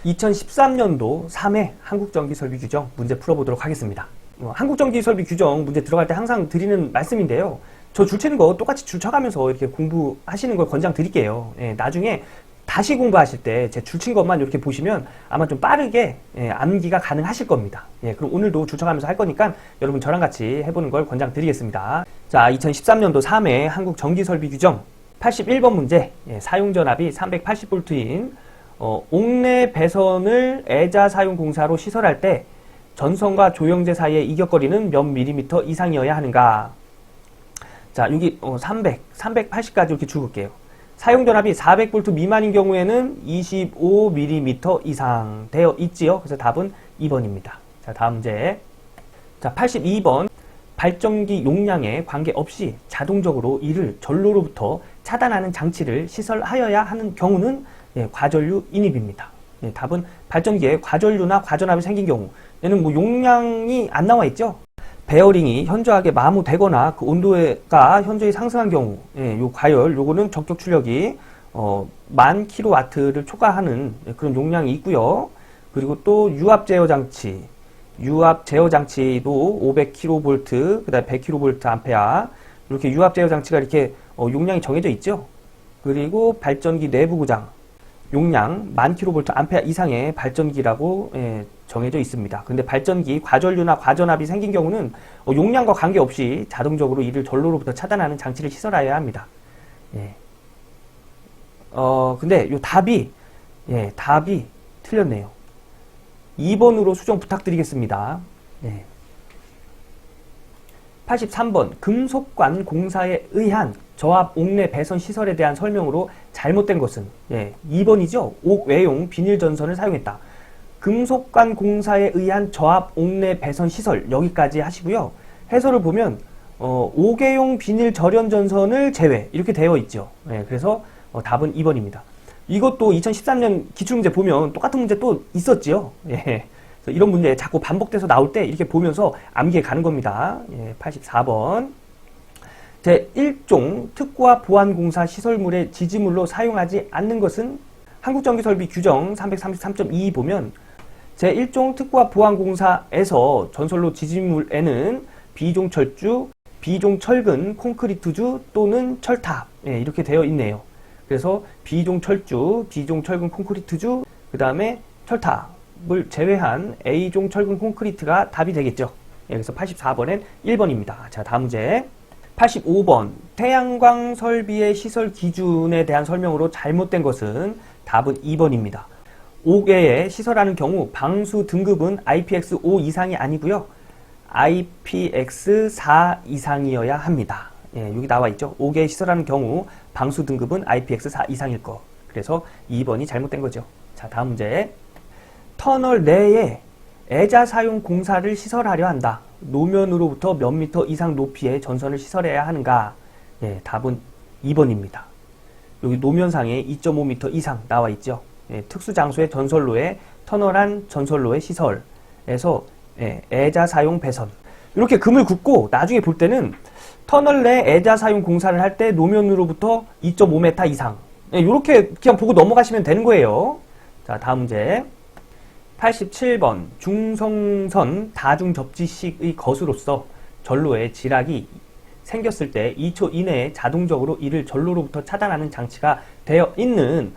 2013년도 3회 한국전기설비 규정 문제 풀어보도록 하겠습니다. 한국전기설비 규정 문제 들어갈 때 항상 드리는 말씀인데요. 저 줄치는 거 똑같이 줄쳐가면서 이렇게 공부하시는 걸 권장 드릴게요. 나중에 다시 공부하실 때 제 줄친 것만 이렇게 보시면 아마 좀 빠르게 암기가 가능하실 겁니다. 그럼 오늘도 줄쳐가면서 할 거니까 여러분 저랑 같이 해보는 걸 권장 드리겠습니다. 자, 2013년도 3회 한국전기설비 규정 81번 문제, 사용전압이 380V인 옥내 배선을 애자 사용 공사로 시설할 때 전선과 조영제 사이의 이격거리는 몇 밀리미터 이상이어야 하는가? 자, 여기 380까지 이렇게 줄을게요. 사용전압이 400V 미만인 경우에는 25mm 이상 되어 있지요. 그래서 답은 2번입니다. 자, 다음 문제. 자, 82번. 발전기 용량에 관계없이 자동적으로 이를 전로로부터 차단하는 장치를 시설하여야 하는 경우는 과전류 인입입니다. 답은 발전기에 과전류나 과전압이 생긴 경우, 얘는 뭐 용량이 안 나와 있죠. 베어링이 현저하게 마모되거나 그 온도가 현저히 상승한 경우, 요 과열, 요거는 적격 출력이 1000kW를 초과하는 그런 용량이 있고요. 그리고 또 유압 제어 장치, 유압 제어 장치도 500kV, 그 다음에 100kV 암페어, 이렇게 유압 제어 장치가 이렇게 용량이 정해져 있죠. 그리고 발전기 내부 구장, 용량 1000kV 암페어 이상의 발전기라고 정해져 있습니다. 근데 발전기 과전류나 과전압이 생긴 경우는 용량과 관계없이 자동적으로 이를 전로로부터 차단하는 장치를 시설하여야 합니다. 근데 요 답이 틀렸네요. 2번으로 수정 부탁드리겠습니다. 83번 금속관 공사에 의한 저압 옥내 배선 시설에 대한 설명으로 잘못된 것은 2번이죠. 옥 외용 비닐 전선을 사용했다. 금속관 공사에 의한 저압 옥내 배선 시설 여기까지 하시고요. 해설을 보면 옥외용 비닐 절연 전선을 제외 이렇게 되어 있죠. 그래서 답은 2번입니다. 이것도 2013년 기출문제 보면 똑같은 문제 또 있었지요. 이런 문제 자꾸 반복돼서 나올 때 이렇게 보면서 암기해 가는 겁니다. 84번. 제1종 특구와 보안공사 시설물의 지지물로 사용하지 않는 것은 한국전기설비 규정 333.2 보면 제1종 특구와 보안공사에서 전선로 지지물에는 비종철주, 비종철근, 콘크리트주 또는 철탑 이렇게 되어 있네요. 그래서 비종철주, 비종철근 콘크리트주, 그 다음에 철탑을 제외한 A종 철근 콘크리트가 답이 되겠죠. 그래서 84번엔 1번입니다. 자, 다음 문제. 85번. 태양광 설비의 시설 기준에 대한 설명으로 잘못된 것은 답은 2번입니다. 옥외에 시설하는 경우 방수 등급은 IPX5 이상이 아니고요. IPX4 이상이어야 합니다. 여기 나와 있죠. 옥외에 시설하는 경우 방수 등급은 IPX4 이상일 거. 그래서 2번이 잘못된 거죠. 자, 다음 문제. 터널 내에 애자 사용 공사를 시설하려 한다. 노면으로부터 몇 미터 이상 높이의 전선을 시설해야 하는가? 답은 2번입니다. 여기 노면상에 2.5m 이상 나와 있죠. 특수 장소의 전선로에 터널한 전선로의 시설에서 애자 사용 배선. 이렇게 금을 긋고 나중에 볼 때는 터널 내 애자 사용 공사를 할 때 노면으로부터 2.5m 이상. 이렇게 그냥 보고 넘어가시면 되는 거예요. 자, 다음 문제. 87번. 중성선 다중 접지식의 것으로서 전로에 지락이 생겼을 때 2초 이내에 자동적으로 이를 전로로부터 차단하는 장치가 되어 있는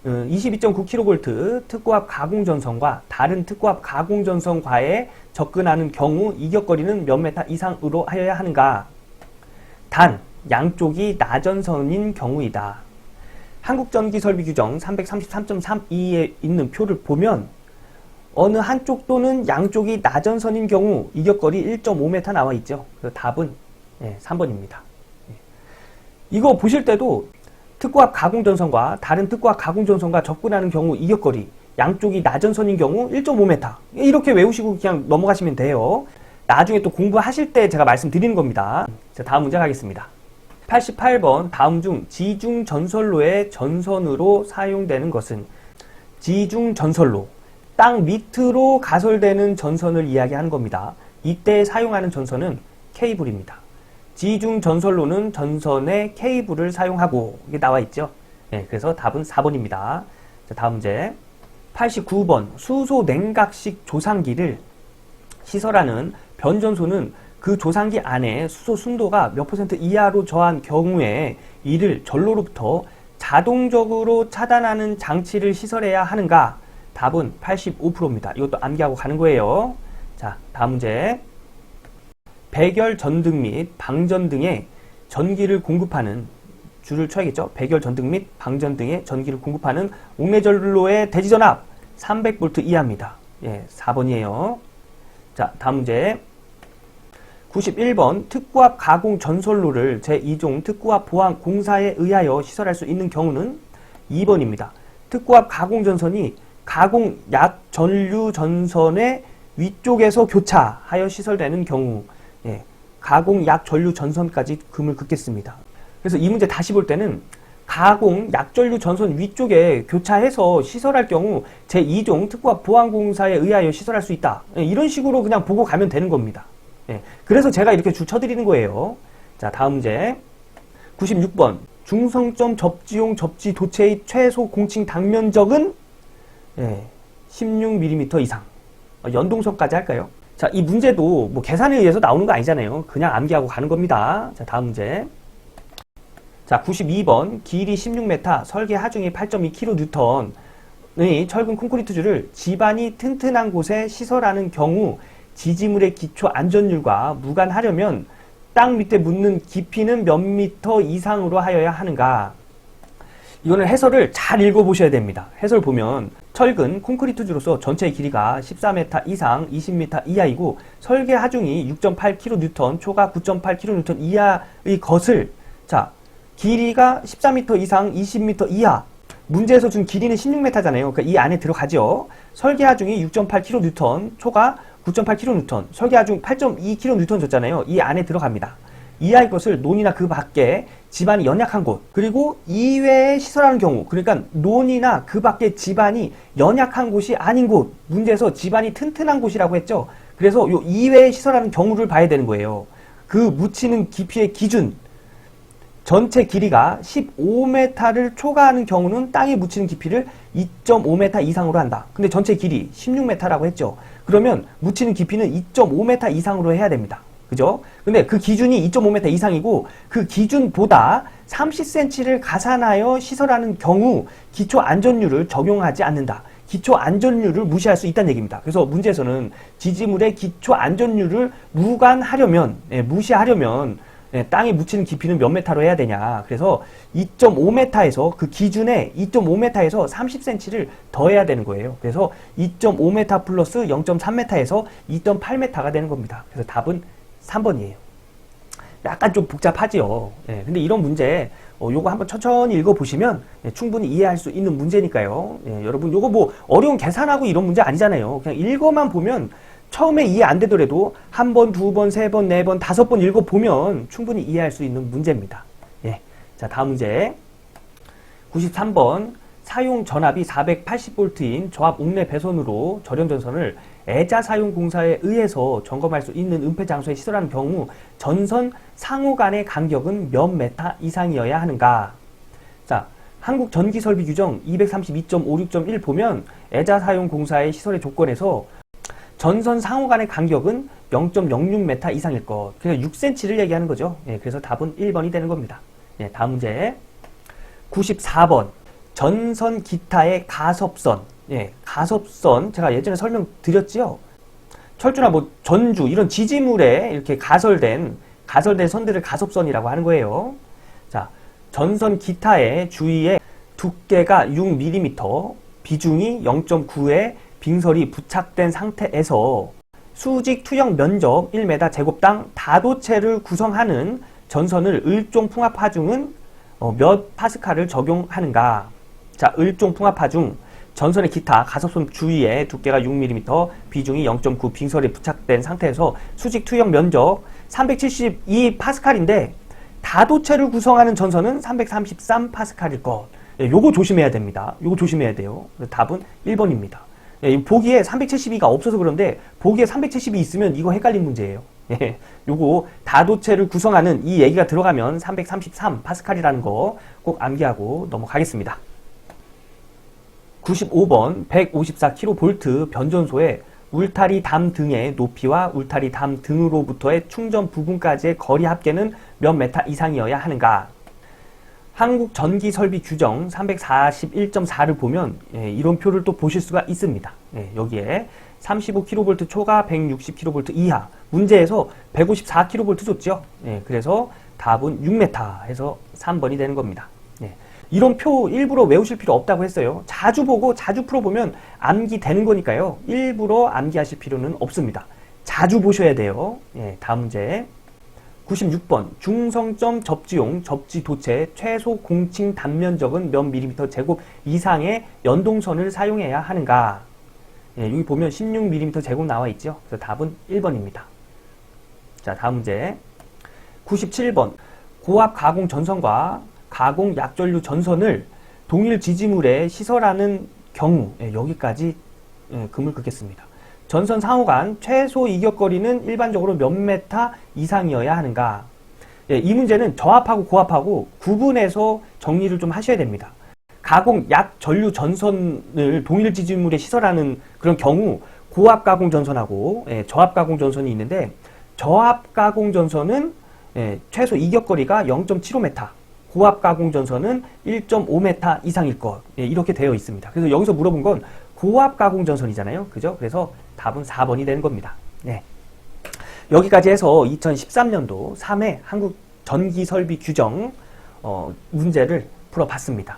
22.9kV 특고압 가공전선과 다른 특고압 가공전선과에 접근하는 경우 이격거리는 몇 메타 이상으로 하여야 하는가? 단 양쪽이 나전선인 경우이다. 한국전기설비규정 333.32에 있는 표를 보면 어느 한쪽 또는 양쪽이 나전선인 경우 이격거리 1.5m 나와 있죠. 그래서 답은 3번입니다. 이거 보실 때도 특고압 가공전선과 다른 특고압 가공전선과 접근하는 경우 이격거리 양쪽이 나전선인 경우 1.5m 이렇게 외우시고 그냥 넘어가시면 돼요. 나중에 또 공부하실 때 제가 말씀드리는 겁니다. 자, 다음 문제 가겠습니다. 88번. 다음 중 지중 전선로의 전선으로 사용되는 것은 지중 전선로 땅 밑으로 가설되는 전선을 이야기하는 겁니다. 이때 사용하는 전선은 케이블입니다. 지중 전선로는 전선에 케이블을 사용하고 이게 나와 있죠. 그래서 답은 4번입니다. 자, 다음 문제. 89번 수소 냉각식 조상기를 시설하는 변전소는 그 조상기 안에 수소 순도가 몇 % 이하로 저한 경우에 이를 전로로부터 자동적으로 차단하는 장치를 시설해야 하는가? 답은 85%입니다. 이것도 암기하고 가는 거예요. 자, 다음 문제. 백열 전등 및 방전 등의 전기를 공급하는 줄을 쳐야겠죠. 백열 전등 및 방전 등의 전기를 공급하는 옥내전로의 대지전압 300V 이하입니다. 예, 4번이에요. 자, 다음 문제. 91번 특구압 가공 전선로를 제2종 특구압 보안 공사에 의하여 시설할 수 있는 경우는 2번입니다. 특구압 가공 전선이 가공 약 전류 전선의 위쪽에서 교차하여 시설되는 경우, 예, 가공 약 전류 전선까지 금을 긋겠습니다. 그래서 이 문제 다시 볼 때는 가공 약전류 전선 위쪽에 교차해서 시설할 경우 제2종 특구압 보안공사에 의하여 시설할 수 있다. 이런 식으로 그냥 보고 가면 되는 겁니다. 그래서 제가 이렇게 줄 쳐드리는 거예요. 자, 다음 문제. 96번. 중성점 접지용 접지 도체의 최소 공칭 당면적은 16mm 이상. 연동선까지 할까요? 자, 이 문제도 뭐 계산에 의해서 나오는 거 아니잖아요. 그냥 암기하고 가는 겁니다. 자, 다음 문제. 자, 92번 길이 16m, 설계 하중이 8.2kN의 철근 콘크리트줄을 지반이 튼튼한 곳에 시설하는 경우 지지물의 기초 안전율과 무관하려면 땅 밑에 묻는 깊이는 몇 미터 이상으로 하여야 하는가? 이거는 해설을 잘 읽어보셔야 됩니다. 해설 보면 철근 콘크리트주로서 전체 길이가 14m 이상 20m 이하이고 설계 하중이 6.8kN, 초가 9.8kN 이하의 것을, 자, 길이가 14m 이상 20m 이하, 문제에서 준 길이는 16m잖아요. 그러니까 이 안에 들어가죠. 설계 하중이 6.8kN, 초가 9.8kN, 설계 하중 8.2kN 줬잖아요. 이 안에 들어갑니다. 이하의 것을 논이나 그 밖에 지반이 연약한 곳, 그리고 이외에 시설하는 경우, 그러니까 논이나 그 밖에 지반이 연약한 곳이 아닌 곳, 문제에서 지반이 튼튼한 곳이라고 했죠. 그래서 요 이외에 시설하는 경우를 봐야 되는 거예요. 그 묻히는 깊이의 기준, 전체 길이가 15m를 초과하는 경우는 땅에 묻히는 깊이를 2.5m 이상으로 한다. 근데 전체 길이 16m라고 했죠. 그러면 묻히는 깊이는 2.5m 이상으로 해야 됩니다. 그죠? 근데 그 기준이 2.5m 이상이고 그 기준보다 30cm를 가산하여 시설하는 경우 기초 안전률을 적용하지 않는다. 기초 안전률을 무시할 수 있다는 얘기입니다. 그래서 문제에서는 지지물의 기초 안전률을 무관하려면, 무시하려면 땅에 묻히는 깊이는 몇 메타로 해야 되냐. 그래서 2.5m에서 그 기준에 2.5m에서 30cm를 더해야 되는 거예요. 그래서 2.5m 플러스 0.3m에서 2.8m가 되는 겁니다. 그래서 답은 3번이에요. 약간 좀 복잡하지요. 근데 이런 문제 요거 한번 천천히 읽어보시면 충분히 이해할 수 있는 문제니까요. 여러분 요거 뭐 어려운 계산하고 이런 문제 아니잖아요. 그냥 읽어만 보면 처음에 이해 안 되더라도 한 번, 두 번, 세 번, 네 번, 다섯 번 읽어보면 충분히 이해할 수 있는 문제입니다. 자, 다음 문제. 93번. 사용 전압이 480V인 저압 옥내 배선으로 절연전선을 애자 사용 공사에 의해서 점검할 수 있는 은폐 장소에 시설하는 경우 전선 상호 간의 간격은 몇 메타 이상이어야 하는가? 자, 한국 전기설비 규정 232.56.1 보면 애자 사용 공사의 시설의 조건에서 전선 상호 간의 간격은 0.06m 이상일 것. 그래서 6cm를 얘기하는 거죠. 그래서 답은 1번이 되는 겁니다. 다음 문제. 94번. 전선 기타의 가섭선. 가섭선. 제가 예전에 설명드렸지요. 철주나 뭐 전주 이런 지지물에 이렇게 가설된 선들을 가섭선이라고 하는 거예요. 자, 전선 기타의 주위에 두께가 6mm, 비중이 0.9의 빙설이 부착된 상태에서 수직 투영 면적 1m 제곱당 다도체를 구성하는 전선을 을종 풍압 하중은 몇 파스칼을 적용하는가? 자, 을종 풍압 하중 전선의 기타 가섭선 주위에 두께가 6mm, 비중이 0.9 빙설이 부착된 상태에서 수직 투영 면적 372 파스칼인데 다도체를 구성하는 전선은 333 파스칼일 것. 요거 조심해야 됩니다. 요거 조심해야 돼요. 답은 1번입니다. 보기에 372가 없어서 그런데 보기에 372 있으면 이거 헷갈린 문제예요. 요거 다도체를 구성하는 이 얘기가 들어가면 333 파스칼이라는 거 꼭 암기하고 넘어가겠습니다. 95번 154kV 변전소의 울타리 담 등의 높이와 울타리 담 등으로부터의 충전 부분까지의 거리 합계는 몇 메타 이상이어야 하는가? 한국전기설비 규정 341.4를 보면 이론표를 또 보실 수가 있습니다. 여기에 35kV 초과 160kV 이하, 문제에서 154kV 줬죠. 그래서 답은 6m 해서 3번이 되는 겁니다. 이론표 일부러 외우실 필요 없다고 했어요. 자주 보고 자주 풀어보면 암기되는 거니까요. 일부러 암기하실 필요는 없습니다. 자주 보셔야 돼요. 다음 문제 96번 중성점 접지용 접지도체 최소 공칭 단면적은 몇 밀리미터 제곱 이상의 연동선을 사용해야 하는가? 여기 보면 16mm 제곱 나와 있죠. 그래서 답은 1번입니다. 자, 다음 문제 97번 고압 가공 전선과 가공 약전류 전선을 동일 지지물에 시설하는 경우 여기까지 금을 긋겠습니다. 전선 상호 간 최소 이격거리는 일반적으로 몇 메타 이상이어야 하는가? 이 문제는 저압하고 고압하고 구분해서 정리를 좀 하셔야 됩니다. 가공 약전류 전선을 동일 지지물에 시설하는 그런 경우 고압 가공 전선하고 저압 가공 전선이 있는데 저압 가공 전선은 최소 이격거리가 0.75m, 고압 가공 전선은 1.5m 이상일 것 이렇게 되어 있습니다. 그래서 여기서 물어본 건 고압 가공 전선이잖아요. 그죠? 그래서 답은 4번이 되는 겁니다. 여기까지 해서 2013년도 3회 한국 전기설비 규정 문제를 풀어봤습니다.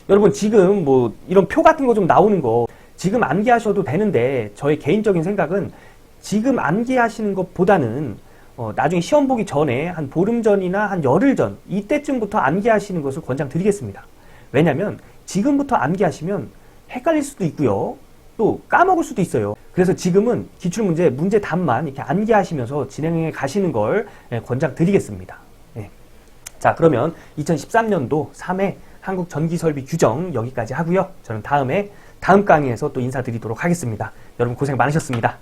여러분 지금 뭐 이런 표 같은 거 좀 나오는 거 지금 암기하셔도 되는데 저의 개인적인 생각은 지금 암기하시는 것보다는 나중에 시험 보기 전에 한 보름 전이나 한 열흘 전 이때쯤부터 암기하시는 것을 권장드리겠습니다. 왜냐면 지금부터 암기하시면 헷갈릴 수도 있고요. 또 까먹을 수도 있어요. 그래서 지금은 기출문제 문제 답만 이렇게 암기하시면서 진행해 가시는 걸 권장드리겠습니다. 자, 그러면 2013년도 3회 한국 전기설비 규정 여기까지 하고요. 저는 다음 강의에서 또 인사드리도록 하겠습니다. 여러분 고생 많으셨습니다.